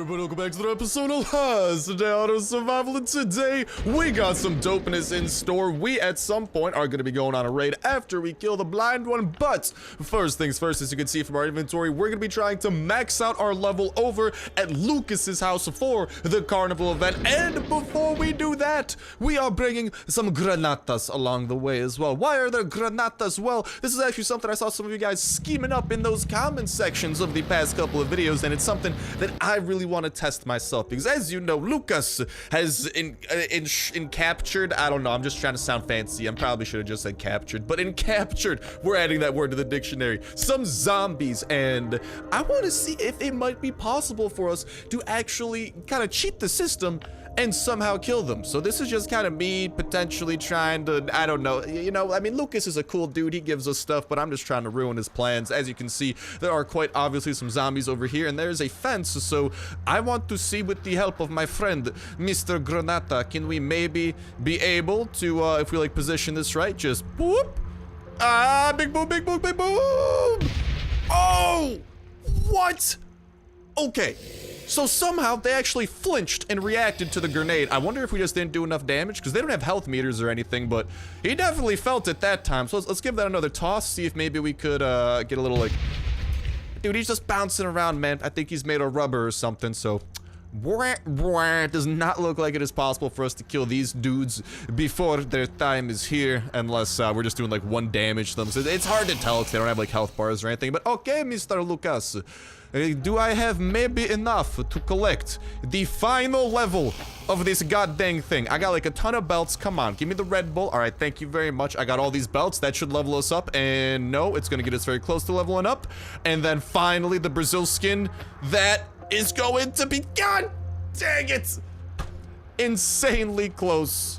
everybody, welcome back to another episode of Today Auto Survival, and today we got some dopeness in store. We at some point are going to be going on a raid after we kill the blind one, but first things first, as you can see from our inventory, we're going to be trying to max out our level over at Lucas's house for the carnival event. And before we do that, we are bringing some granatas along the way as well. Why are there granatas? Well, this is actually something I saw some of you guys scheming up in those comment sections of the past couple of videos, and it's something that I really want to test myself, because as you know, Lucas has captured, I don't know, I'm just trying to sound fancy, I probably should have just said captured, but in captured, we're adding that word to the dictionary, some zombies, and I want to see if it might be possible for us to actually kind of cheat the system and somehow kill them. So this is just kind of me potentially trying to, I don't know, you know, I mean, Lucas is a cool dude, he gives us stuff, but I'm just trying to ruin his plans. As you can see, there are quite obviously some zombies over here, and there's a fence, so I want to see, with the help of my friend, Mr. Granata, can we maybe be able to, if we like position this right, just boop, big boom, big boom, big boom. Oh, what? Okay. So somehow they actually flinched and reacted to the grenade. I wonder if we just didn't do enough damage, because they don't have health meters or anything, but he definitely felt it that time. So let's give that another toss, see if maybe we could get a little, like, dude, he's just bouncing around, man. I think he's made of rubber or something, so it does not look like it is possible for us to kill these dudes before their time is here, unless we're just doing like 1 damage to them. So it's hard to tell because they don't have like health bars or anything. But okay, Mr. Lucas, do I have maybe enough to collect the final level of this goddamn thing? I got like a ton of belts. Come on, give me the Red Bull. All right, thank you very much. I got all these belts. That should level us up. And no, it's going to get us very close to leveling up. And then finally, the Brazil skin. That is going to be, god dang it, insanely close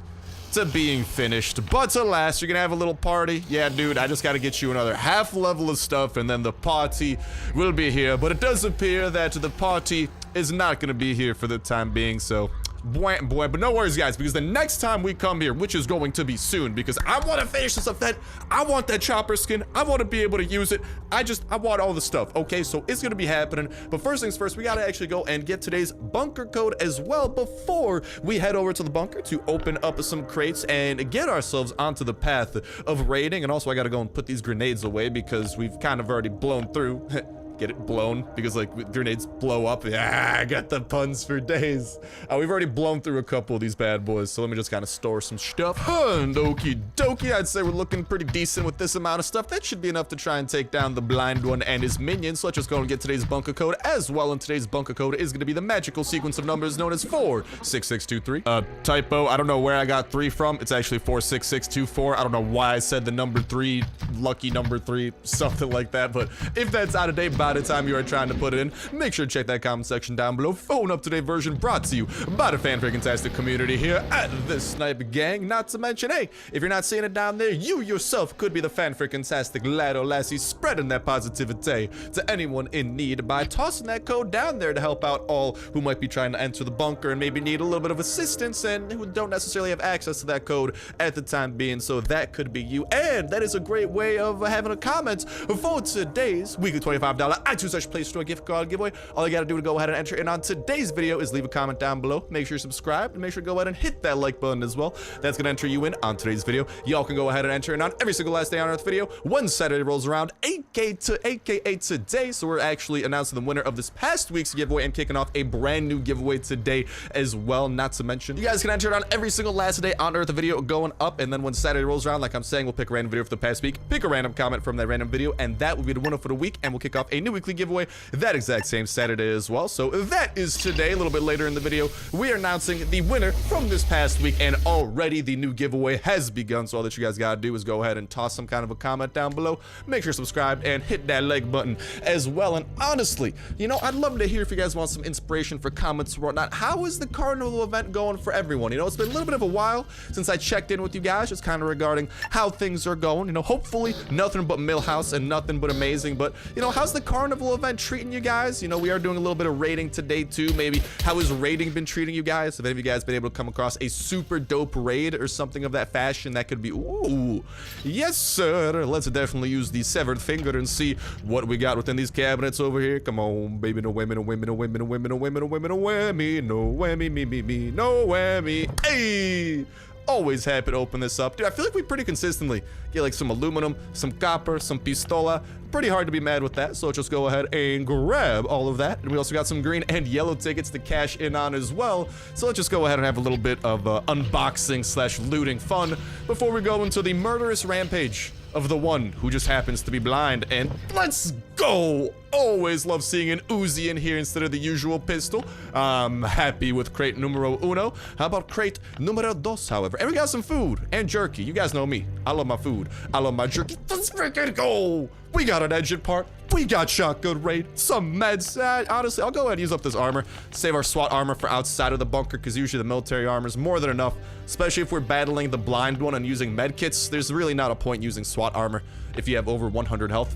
to being finished. But alas, you're gonna have a little party. Yeah, dude, I just gotta get you another half level of stuff, and then the party will be here. But it does appear that the party is not gonna be here for the time being, so boy, but no worries, guys, because the next time we come here, which is going to be soon, because I want to finish this event, I want that chopper skin, I want to be able to use it, I want all the stuff, okay? So it's going to be happening, but first things first, we got to actually go and get today's bunker code as well before we head over to the bunker to open up some crates and get ourselves onto the path of raiding. And also, I got to go and put these grenades away because we've kind of already blown through get it blown, because like grenades blow up. Yeah, I got the puns for days. We've already blown through a couple of these bad boys, so let me just kind of store some stuff. And okie dokie, I'd say we're looking pretty decent with this amount of stuff. That should be enough to try and take down the blind one and his minions. So let's just go and get today's bunker code as well. And today's bunker code is going to be the magical sequence of numbers known as 46623. Typo, I don't know where I got 3 from. It's actually 46624. I don't know why I said the number 3, lucky number 3, something like that, but if that's out of date by the time you are trying to put it in, make sure to check that comment section down below. Phone up-to-date version brought to you by the fan-freaking-tastic community here at the Snipe Gang. Not to mention, hey, if you're not seeing it down there, you yourself could be the fan-freaking-tastic lad or lassie spreading that positivity to anyone in need by tossing that code down there to help out all who might be trying to enter the bunker and maybe need a little bit of assistance and who don't necessarily have access to that code at the time being. So that could be you, and that is a great way of having a comment for today's weekly $25 iTunes Play Store gift card giveaway. All you gotta do to go ahead and enter in on today's video is leave a comment down below. Make sure you subscribe and make sure to go ahead and hit that like button as well. That's gonna enter you in on today's video. Y'all can go ahead and enter in on every single last day on Earth video. One Saturday rolls around, 8K to 8K8 today. So we're actually announcing the winner of this past week's giveaway and kicking off a brand new giveaway today as well. Not to mention, you guys can enter it on every single last day on Earth video going up. And then when Saturday rolls around, like I'm saying, we'll pick a random video for the past week, pick a random comment from that random video, and that will be the winner for the week. And we'll kick off a new weekly giveaway that exact same Saturday as well. So that is today. A little bit later in the video, we are announcing the winner from this past week, and already the new giveaway has begun. So all that you guys gotta do is go ahead and toss some kind of a comment down below, make sure to subscribe and hit that like button as well. And honestly, you know, I'd love to hear if you guys want some inspiration for comments or whatnot. How is the carnival event going for everyone? You know, it's been a little bit of a while since I checked in with you guys, just kind of regarding how things are going. You know, hopefully nothing but Millhouse and nothing but amazing, but you know, how's the carnival carnival event treating you guys? You know, we are doing a little bit of raiding today too. Maybe how has raiding been treating you guys? Have any of you guys been able to come across a super dope raid or something of that fashion? That could be, ooh, yes sir. Let's definitely use the severed finger and see what we got within these cabinets over here. Come on, baby, no whammy, no whammy, no whammy, no whammy, no whammy, no whammy, no whammy, no whammy, me, no whammy. Hey! Always happy to open this up. Dude, I feel like we pretty consistently get like some aluminum, some copper, some pistola. Pretty hard to be mad with that, so let's just go ahead and grab all of that. And we also got some green and yellow tickets to cash in on as well. So let's just go ahead and have a little bit of unboxing slash looting fun before we go into the murderous rampage of the one who just happens to be blind. And let's go! Always love seeing an Uzi in here instead of the usual pistol. I'm happy with crate numero uno. How about crate numero dos, however? And we got some food and jerky. You guys know me. I love my food. I love my jerky. Let's freaking go! We got an engine part. We got shotgun raid. Some meds. Honestly, I'll go ahead and use up this armor. Save our SWAT armor for outside of the bunker, because usually the military armor is more than enough. Especially if we're battling the blind one and using med kits. There's really not a point using SWAT armor if you have over 100 health.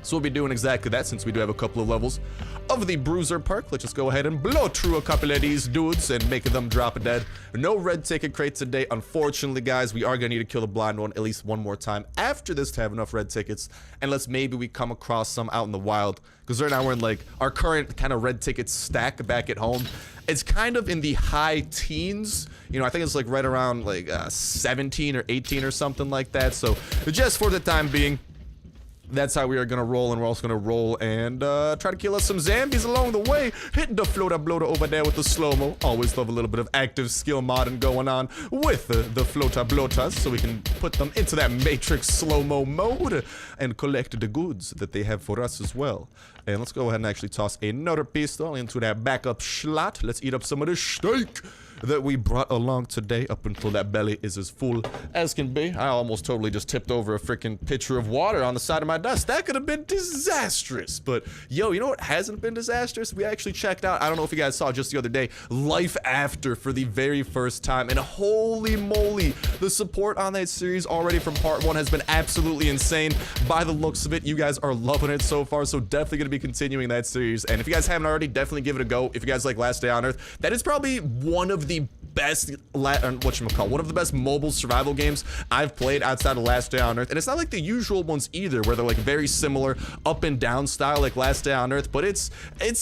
So we'll be doing exactly that since we do have a couple of levels of the bruiser perk. Let's just go ahead and blow through a couple of these dudes and make them drop dead. No red ticket crate today. Unfortunately, guys, we are going to need to kill the blind one at least one more time after this to have enough red tickets. Unless maybe we come across some out in the wild. Because right now we're in like our current kind of red ticket stack back at home. It's kind of in the high teens. You know, I think it's like right around like 17 or 18 or something like that. So just for the time being, that's how we are gonna roll, and we're also gonna roll and try to kill us some zombies along the way. Hitting the floater bloater over there with the slow-mo. Always love a little bit of active skill modding going on with the floater bloaters, so we can put them into that matrix slow-mo mode and collect the goods that they have for us as well. And let's go ahead and actually toss another pistol into that backup slot. Let's eat up some of the steak that we brought along today up until that belly is as full as can be. I almost totally just tipped over a freaking pitcher of water on the side of my desk. That could have been disastrous. But yo, you know what hasn't been disastrous? We actually checked out, I don't know if you guys saw just the other day, Life After for the very first time. And holy moly, the support on that series already from part 1 has been absolutely insane. By the looks of it, you guys are loving it so far. So definitely going to be continuing that series. And if you guys haven't already, definitely give it a go. If you guys like Last Day on Earth, that is probably one of the best one of the best mobile survival games I've played outside of Last Day on Earth. And it's not like the usual ones either, where they're like very similar up and down style like Last Day on Earth, but it's you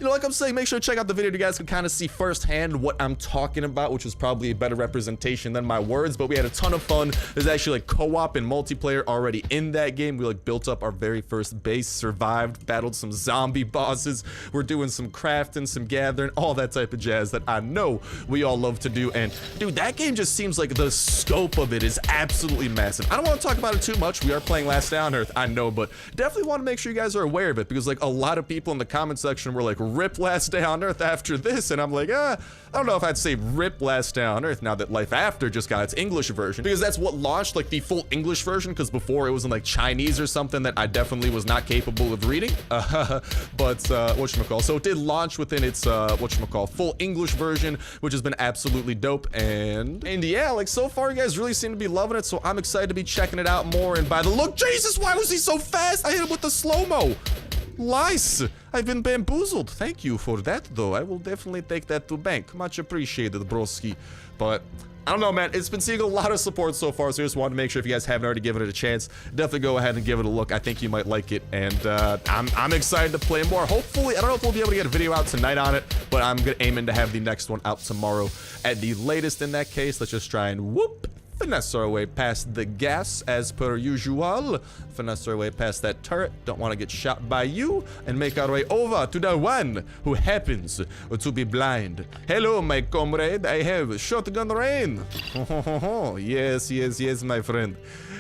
know, like I'm saying, make sure to check out the video. You guys can kind of see firsthand what I'm talking about, which is probably a better representation than my words. But we had a ton of fun. There's actually like co-op and multiplayer already in that game. We like built up our very first base, survived, battled some zombie bosses. We're doing some crafting, some gathering, all that type of jazz that I know we all love to do. And dude, that game just seems like the scope of it is absolutely massive. I don't want to talk about it too much. We are playing Last Day on Earth, I know, but definitely want to make sure you guys are aware of it, because like a lot of people in the comment section were like, rip Last Day on Earth after this, and I'm like, I don't know if I'd say rip Last Day on Earth now that Life After just got its English version, because that's what launched like the full English version, because before it was in like Chinese or something that I definitely was not capable of reading. But whatchamacall, so it did launch within its whatchamacall full English version, which has been absolutely dope. And yeah, like so far you guys really seem to be loving it, so I'm excited to be checking it out more. And by the look, Jesus, why was he so fast? I hit him with the slow-mo. Lice, I've been bamboozled. Thank you for that, though. I will definitely take that to bank. Much appreciated, broski. But I don't know, man. It's been seeing a lot of support so far, so I just wanted to make sure if you guys haven't already given it a chance, definitely go ahead and give it a look. I think you might like it, and I'm excited to play more. Hopefully, I don't know if we'll be able to get a video out tonight on it, but I'm aiming to have the next one out tomorrow at the latest. In that case, let's just try and finesse our way past the gas as per usual. Finesse our way past that turret. Don't want to get shot by you. And make our way over to the one who happens to be blind. Hello, my comrade. I have shotgun rain. Yes, yes, yes, my friend.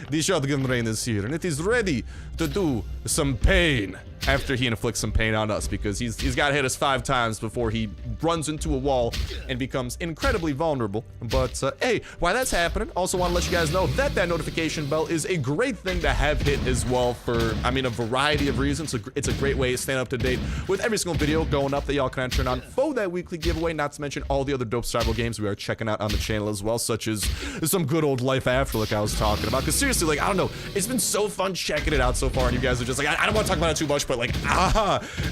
The shotgun rain is here, and it is ready to do some pain after he inflicts some pain on us, because he's got to hit us 5 times before he runs into a wall and becomes incredibly vulnerable. But hey, while that's happening, also want to let you guys know that that notification bell is a great thing to have hit as well for, I mean, a variety of reasons. It's a great way to stay up to date with every single video going up that y'all can turn on for that weekly giveaway, not to mention all the other dope survival games we are checking out on the channel as well, such as some good old Life After like I was talking about. Because seriously, like, I don't know, it's been so fun checking it out so far, and you guys are just like, I don't want to talk about it too much, but like,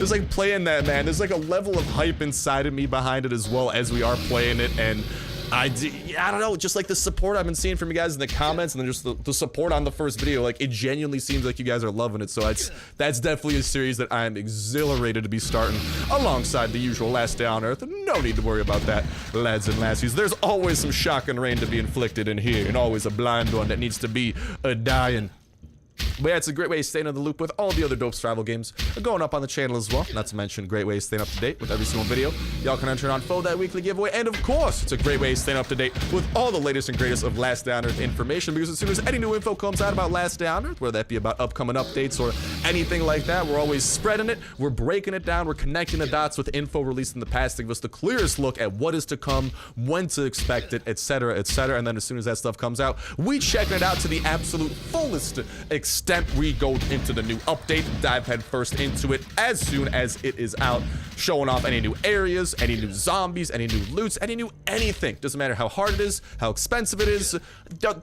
it's like playing that, man. There's like a level of hype inside of me behind it as well as we are playing it, and I don't know, just like the support I've been seeing from you guys in the comments, and then just the support on the first video, like it genuinely seems like you guys are loving it. So that's definitely a series that I'm exhilarated to be starting alongside the usual Last Day on Earth. No need to worry about that, lads and lassies. There's always some shock and rain to be inflicted in here, and always a blind one that needs to be dying. But yeah, it's a great way to stay in the loop with all the other dope survival games going up on the channel as well. Not to mention, great way to stay up to date with every single video. Y'all can enter on for that weekly giveaway. And of course, it's a great way to stay up to date with all the latest and greatest of Last Day on Earth information. Because as soon as any new info comes out about Last Day on Earth, whether that be about upcoming updates or anything like that, we're always spreading it. We're breaking it down. We're connecting the dots with info released in the past to give us the clearest look at what is to come, when to expect it, etc., etc. And then as soon as that stuff comes out, we check it out to the absolute fullest extent. We go into the new update, dive head first into it as soon as it is out, showing off any new areas, any new zombies, any new loots, any new anything. Doesn't matter how hard it is, how expensive it is,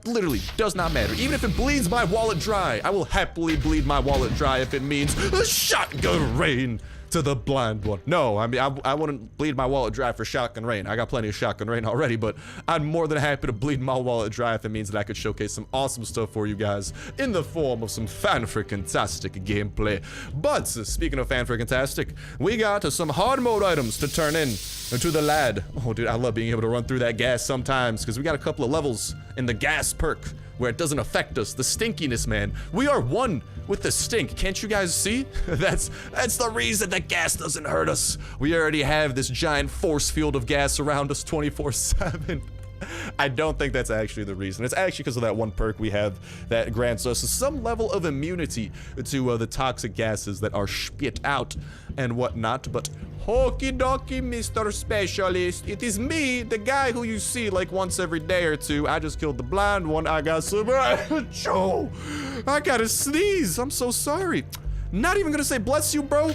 literally does not matter. Even if it bleeds my wallet dry, I will happily bleed my wallet dry if it means a shotgun rain to the blind one. No, I mean, I wouldn't bleed my wallet dry for shotgun rain. I got plenty of shotgun rain already, but I'm more than happy to bleed my wallet dry if it means that I could showcase some awesome stuff for you guys in the form of some fan-freaking-tastic gameplay. But speaking of fan-freaking-tastic, we got some hard mode items to turn in to the lad. Oh, dude, I love being able to run through that gas sometimes because we got a couple of levels in the gas perk where it doesn't affect us. The stinkiness, man. We are one with the stink. Can't you guys see? That's the reason that gas doesn't hurt us. We already have this giant force field of gas around us 24/7. I don't think that's actually the reason. It's actually because of that one perk we have that grants us some level of immunity to the toxic gases that are spit out and whatnot. But okie dokie, Mr. Specialist. It is me, the guy who you see like once every day or two. I just killed the blind one. I got some... Joe, I gotta sneeze. I'm so sorry. Not even gonna say bless you, bro.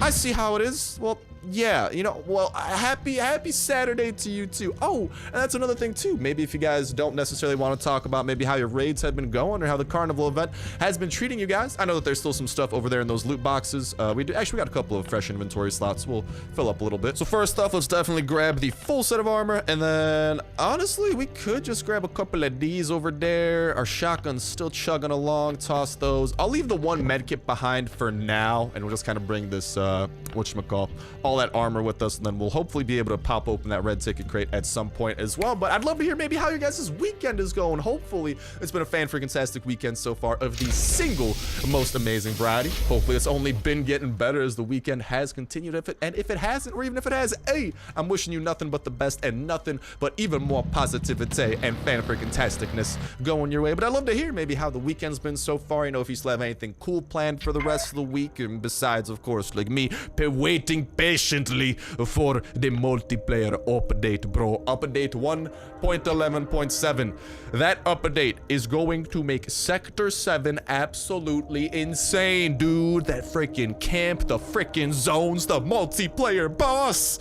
I see how it is. Well, yeah, you know, well, happy Saturday to you too. Oh, and that's another thing too. Maybe if you guys don't necessarily want to talk about maybe how your raids have been going or how the carnival event has been treating you guys. I know that there's still some stuff over there in those loot boxes. We got a couple of fresh inventory slots. We'll fill up a little bit. So first off, let's definitely grab the full set of armor, and then honestly, we could just grab a couple of these over there. Our shotgun's still chugging along. Toss those. I'll leave the one medkit behind for now, and we'll just kind of bring this whatchamacall, all that armor with us, and then we'll hopefully be able to pop open that red ticket crate at some point as well. But I'd love to hear maybe how you guys' weekend is going. Hopefully it's been a fan-freaking-tastic weekend so far of the single most amazing variety. Hopefully it's only been getting better as the weekend has continued. If it hasn't, or even if it has, hey, I'm wishing you nothing but the best and nothing but even more positivity and fan-freaking-tasticness going your way. But I'd love to hear maybe how the weekend's been so far. You know, if you still have anything cool planned for the rest of the week, and besides, of course, like me waiting patiently for the multiplayer update, bro. Update 1.11.7. That update is going to make Sector 7 absolutely insane, dude. That freaking camp, the freaking zones, the multiplayer boss.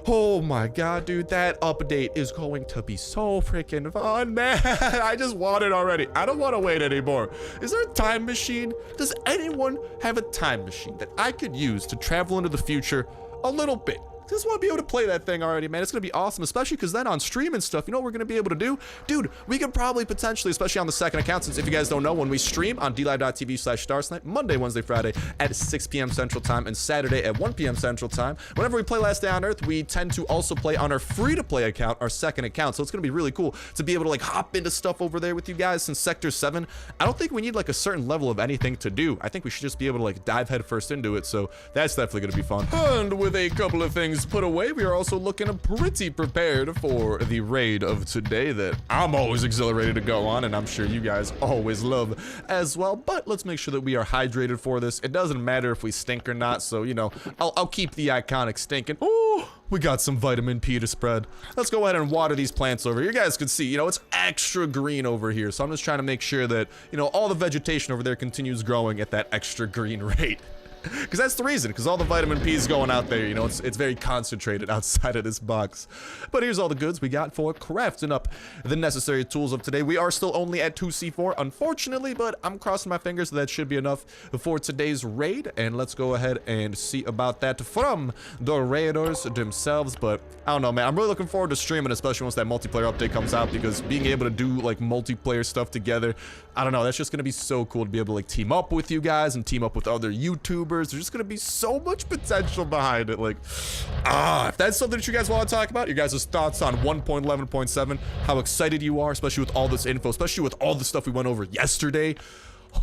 Oh my god, dude, that update is going to be so freaking fun, man. I just want it already. I don't want to wait anymore. Is there a time machine? Does anyone have a time machine that I could use to travel into the future a little bit? Just want to be able to play that thing already, man. It's gonna be awesome, especially because then on stream and stuff, you know what we're gonna be able to do? Dude, we could probably potentially, especially on the second account, since if you guys don't know, when we stream on dlive.tv/Starsnipe, Monday, Wednesday, Friday at 6 p.m. Central Time, and Saturday at 1 p.m. Central Time, whenever we play Last Day on Earth, we tend to also play on our free-to-play account, our second account. So it's gonna be really cool to be able to like hop into stuff over there with you guys. Since Sector 7, I don't think we need like a certain level of anything to do. I think we should just be able to like dive headfirst into it. So that's definitely gonna be fun. And with a couple of things put away, we are also looking pretty prepared for the raid of today that I'm always exhilarated to go on, and I'm sure you guys always love as well. But let's make sure that we are hydrated for this. It doesn't matter if we stink or not, so you know, I'll keep the iconic stinking. Ooh, we got some vitamin P to spread. Let's go ahead and water these plants over here. You guys can see, you know, it's extra green over here, so I'm just trying to make sure that, you know, all the vegetation over there continues growing at that extra green rate. Because that's the reason, because all the vitamin P is going out there, you know, it's very concentrated outside of this box. But here's all the goods we got for crafting up the necessary tools of today. We are still only at 2C4, unfortunately, but I'm crossing my fingers that should be enough for today's raid. And let's go ahead and see about that from the raiders themselves. But I don't know, man, I'm really looking forward to streaming, especially once that multiplayer update comes out, because being able to do like multiplayer stuff together, I don't know, that's just gonna be so cool to be able to like team up with you guys and team up with other YouTubers. There's just gonna be so much potential behind it. Like, if that's something that you guys want to talk about, your guys' thoughts on 1.11.7, how excited you are, especially with all this info, especially with all the stuff we went over yesterday.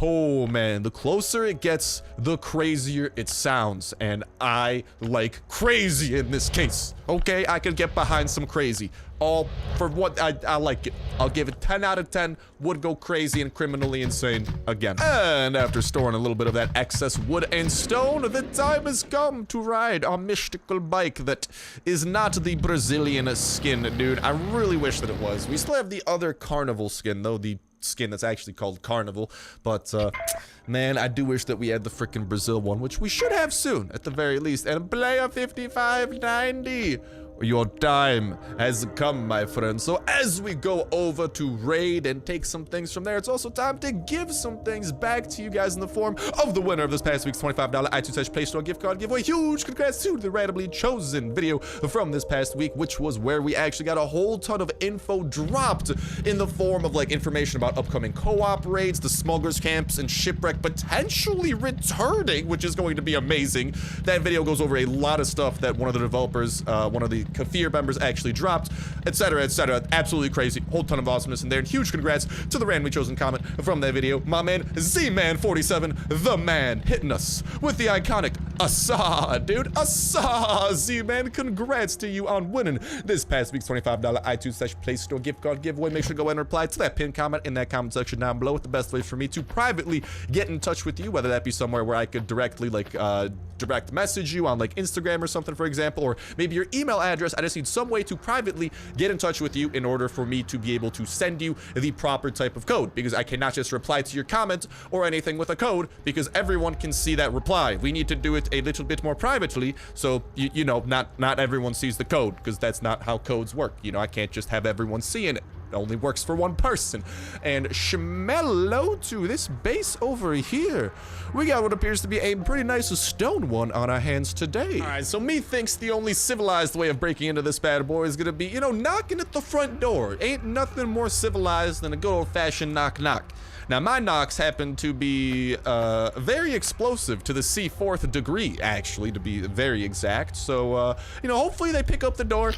Oh man, the closer it gets, the crazier it sounds, and I like crazy in this case. Okay, I can get behind some crazy. All for what I like it. I'll give it 10 out of 10. Would go crazy and criminally insane again. And after storing a little bit of that excess wood and stone, the time has come to ride a mystical bike that is not the Brazilian skin, dude. I really wish that it was. We still have the other carnival skin, though, the skin that's actually called Carnival, but man, I do wish that we had the freaking Brazil one, which we should have soon at the very least. And player 5590, your time has come, my friend. So as we go over to raid and take some things from there, it's also time to give some things back to you guys in the form of the winner of this past week's $25 iTunes Play Store gift card giveaway. Huge congrats to the randomly chosen video from this past week, which was where we actually got a whole ton of info dropped in the form of like information about upcoming co-op raids, the smugglers camps, and shipwreck potentially returning, which is going to be amazing. That video goes over a lot of stuff that one of the developers, one of the Kafir members actually dropped, etc, etc. Absolutely crazy. Whole ton of awesomeness in there. And huge congrats to the randomly chosen comment from that video. My man, Z-Man47, the man, hitting us with the iconic Asa, dude. Asa, Z-Man, congrats to you on winning this past week's $25 iTunes Play Store gift card giveaway. Make sure to go ahead and reply to that pinned comment in that comment section down below with the best way for me to privately get in touch with you, whether that be somewhere where I could directly like direct message you on like Instagram or something, for example, or maybe your email address. I just need some way to privately get in touch with you in order for me to be able to send you the proper type of code, because I cannot just reply to your comment or anything with a code, because everyone can see that reply. We need to do it a little bit more privately, so you know, not everyone sees the code, because that's not how codes work. You know, I can't just have everyone seeing it. It only works for one person. And shmello to this base over here. We got what appears to be a pretty nice stone one on our hands today. All right, so methinks the only civilized way of breaking into this bad boy is gonna be, you know, knocking at the front door. Ain't nothing more civilized than a good old-fashioned knock-knock. Now, my knocks happen to be very explosive to the C4th degree, actually, to be very exact. So, you know, hopefully they pick up the door.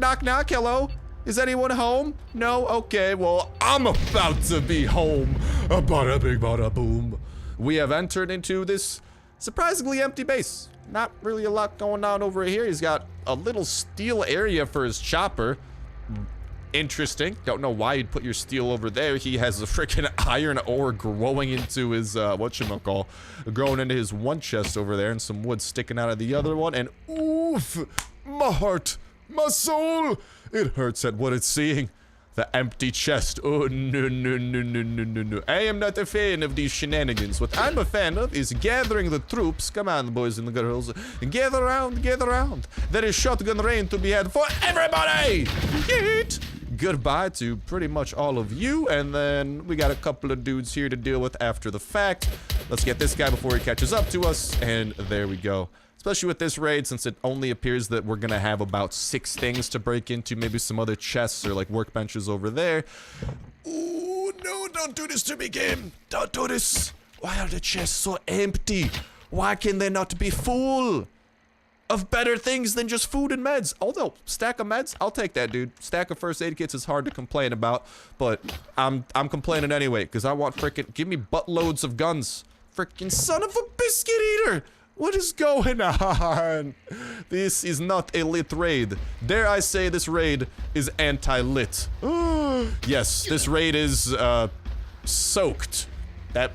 Knock, knock, hello? Is anyone home? No? Okay, well, I'm about to be home. Bada bing, bada boom. We have entered into this surprisingly empty base. Not really a lot going on over here. He's got a little steel area for his chopper. Interesting. Don't know why you'd put your steel over there. He has a freaking iron ore growing into his, whatchamacall, growing into his one chest over there, and some wood sticking out of the other one, and oof, my heart, my soul, it hurts at what it's seeing. The empty chest. Oh, no, no, no, no, no, no, no. I am not a fan of these shenanigans. What I'm a fan of is gathering the troops. Come on, boys and girls. Gather around, gather around. There is shotgun rain to be had for everybody. Yeet. Goodbye to pretty much all of you, and then we got a couple of dudes here to deal with after the fact. Let's get this guy before he catches up to us, and there we go. Especially with this raid, since it only appears that we're gonna have about 6 things to break into, maybe some other chests or like workbenches over there. Ooh, no, don't do this to me, game. Don't do this. Why are the chests so empty? Why can they not be full of better things than just food and meds? Although, stack of meds, I'll take that, dude. Stack of first aid kits is hard to complain about, but I'm complaining anyway, because I want frickin', give me buttloads of guns. Frickin' son of a biscuit eater! What is going on? This is not a lit raid. Dare I say this raid is anti-lit. Yes, this raid is, soaked. That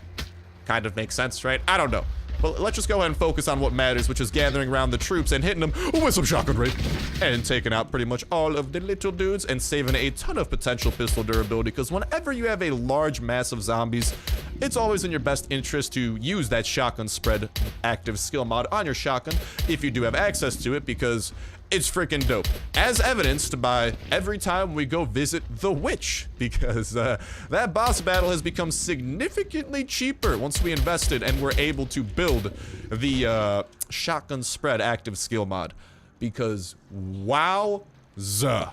kind of makes sense, right? I don't know. But let's just go ahead and focus on what matters, which is gathering around the troops and hitting them with some shotgun raid. And taking out pretty much all of the little dudes and saving a ton of potential pistol durability, because whenever you have a large mass of zombies, it's always in your best interest to use that shotgun spread active skill mod on your shotgun if you do have access to it, because it's freaking dope. As evidenced by every time we go visit the witch, because that boss battle has become significantly cheaper once we invested and were able to build the shotgun spread active skill mod. Because wowza.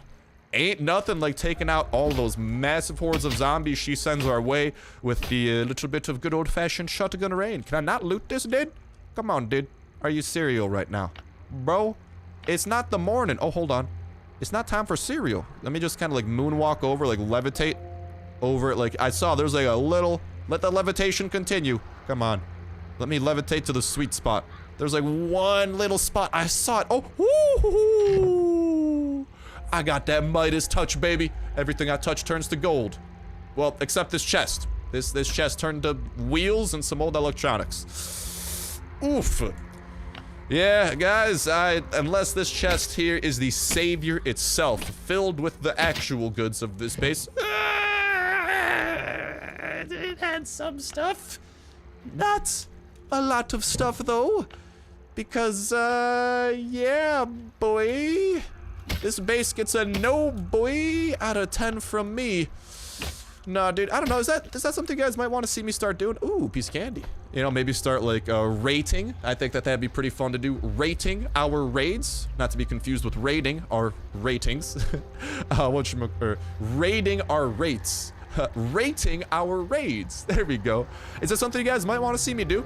Ain't nothing like taking out all those massive hordes of zombies she sends our way with the little bit of good old-fashioned shotgun rain. Can I not loot this, dude? Come on, dude. Are you cereal right now? Bro, it's not the morning. Oh, hold on. It's not time for cereal. Let me just kind of like moonwalk over, like levitate over it. Like I saw there's like a little, let the levitation continue. Come on. Let me levitate to the sweet spot. There's like one little spot. I saw it. Oh, woo-hoo-hoo. I got that Midas touch, baby. Everything I touch turns to gold. Well, except this chest. This chest turned to wheels and some old electronics. Oof. Yeah, guys, unless this chest here is the savior itself, filled with the actual goods of this base. It had some stuff. Not a lot of stuff, though. Because, yeah, boy. This base gets a no boy out of 10 from me. Nah, dude, I don't know. Is that something you guys might want to see me start doing? Ooh, piece of candy. You know, maybe start like rating. I think that'd be pretty fun to do. Rating our raids, not to be confused with raiding our ratings. Raiding our rates. Rating our raids. There we go. Is that something you guys might want to see me do?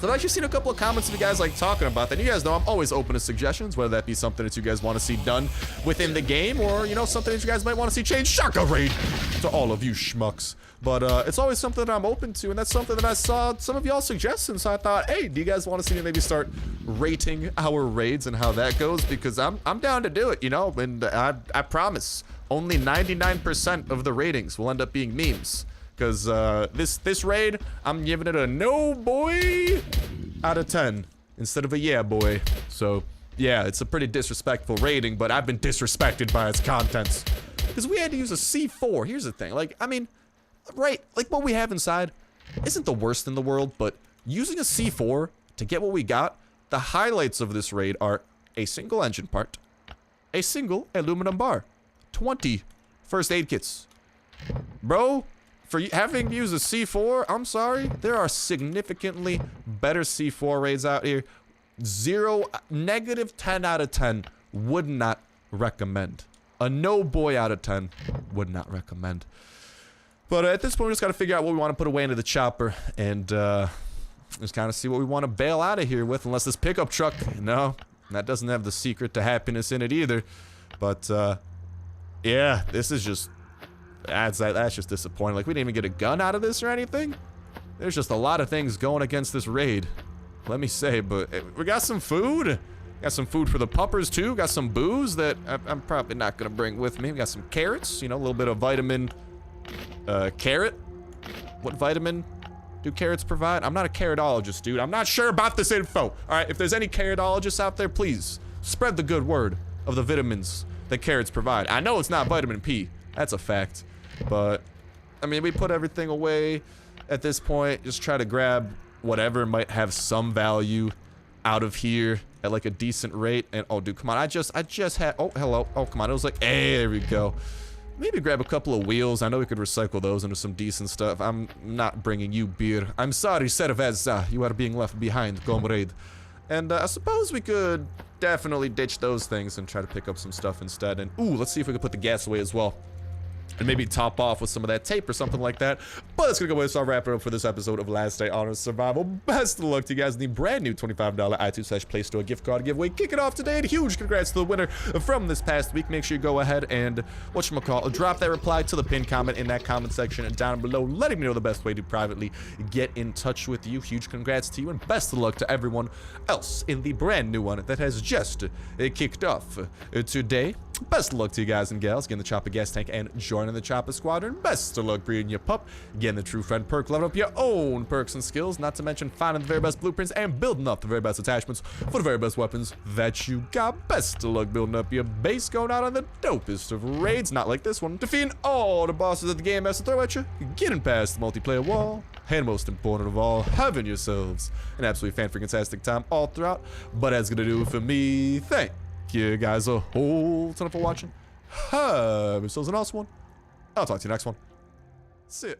So I've actually seen a couple of comments of you guys like talking about that. You guys know I'm always open to suggestions, whether that be something that you guys want to see done within the game, or, you know, something that you guys might want to see change. Shotgun raid to all of you schmucks. But it's always something that I'm open to, and that's something that I saw some of y'all suggesting. So I thought, hey, do you guys want to see me maybe start rating our raids and how that goes? Because I'm down to do it, you know, and I promise only 99% of the ratings will end up being memes. Because this raid, I'm giving it a no boy out of 10 instead of a yeah boy. So yeah, it's a pretty disrespectful rating, but I've been disrespected by its contents. Because we had to use a C4. Here's the thing, like, I mean, right, like what we have inside isn't the worst in the world, but using a C4 to get what we got, the highlights of this raid are a single engine part, a single aluminum bar, 20 first aid kits. Bro, for having used a C4, I'm sorry, there are significantly better C4 raids out here. Negative 10 out of 10 would not recommend. A no boy out of 10 would not recommend. But at this point, we just got to figure out what we want to put away into the chopper and just kind of see what we want to bail out of here with, unless this pickup truck, no, that doesn't have the secret to happiness in it either. But yeah, this is just, that's just disappointing. Like, we didn't even get a gun out of this or anything. There's just a lot of things going against this raid, let me say. But we got some food. Got some food for the puppers too. Got some booze that I'm probably not gonna bring with me. We got some carrots, you know, a little bit of vitamin carrot. What vitamin do carrots provide? I'm not a carrotologist, dude. I'm not sure about this info. All right, if there's any carrotologists out there, please spread the good word of the vitamins that carrots provide. I know it's not vitamin P. That's a fact. But, I mean, we put everything away at this point. Just try to grab whatever might have some value out of here at like a decent rate. And, oh, dude, come on. I just had, oh, hello. Oh, come on. It was like, hey, there we go. Maybe grab a couple of wheels. I know we could recycle those into some decent stuff. I'm not bringing you beer. I'm sorry, Cerveza. You are being left behind, comrade. And I suppose we could definitely ditch those things and try to pick up some stuff instead. And, ooh, let's see if we can put the gas away as well. And maybe top off with some of that tape or something like that. But that's gonna go away, so I'll wrap it up for this episode of Last Day on Survival. Best of luck to you guys in the brand new $25 iTunes/Play Store gift card giveaway. Kick it off today, and huge congrats to the winner from this past week. Make sure you go ahead and, drop that reply to the pinned comment in that comment section down below, letting me know the best way to privately get in touch with you. Huge congrats to you, and best of luck to everyone else in the brand new one that has just kicked off today. Best of luck to you guys and gals, getting the Chopper gas tank and joining the Chopper squadron. Best of luck breeding your pup, getting the True Friend perk, leveling up your own perks and skills, not to mention finding the very best blueprints and building up the very best attachments for the very best weapons that you got. Best of luck building up your base, going out on the dopest of raids, not like this one, defeating all the bosses that the game has to throw at you, getting past the multiplayer wall, and most important of all, having yourselves an absolutely fan-freaking-tastic time all throughout. But that's gonna do it for me. Thank you guys a whole ton for watching. Have yourselves an awesome one. I'll talk to you next one. See ya.